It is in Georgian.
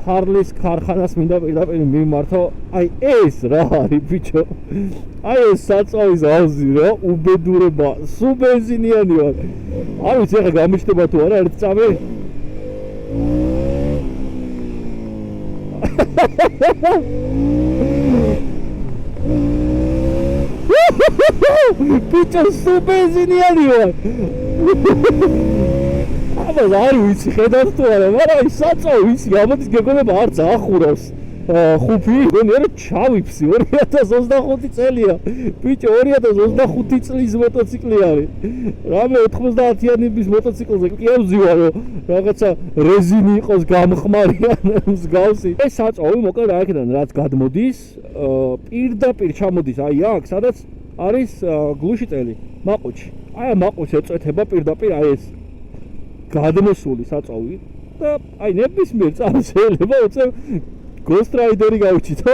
Harley-ის ქარხანას მინდა პირდაპირ მიმართო. აი ეს რა არის ბიჭო? აი ეს საწავის ავზი რა, უბედურება, სულ ბენზინიანი ვარ. არ ვიცი ახლა გამიშტება თუ არა ერთ წამი. ბიჭო სულ ბენზინიანი ვარ. აბა არ ვიცი ხედავთ თუ არა, მაგრამ აი საწავი ვიცი, ამათის გეგონება არც ახურავს. ხუფი, გონია რომ ჩავიფსი 2025 წელია. ბიჭო 2025 წლის მოტოციკლი არის. რამე 90-იანების მოტოციკლზე კი ავზივარ, რომ რაღაცა რეზინი იყოს გამხმარი ან მსგავსი. ეს საწავი მოკლედ რა იქიდან რაც გადმოდის, პირდაპირ ჩამოდის აი აქ, სადაც არის გლუშიტელი, მაყუჩი. აი მაყუჩი ეწვეთება პირდაპირ აი ეს გადმოსული საწავი და აი ნებისმიერ წამს შეიძლება უწევ Ghost Rider-ი გავიჩითო.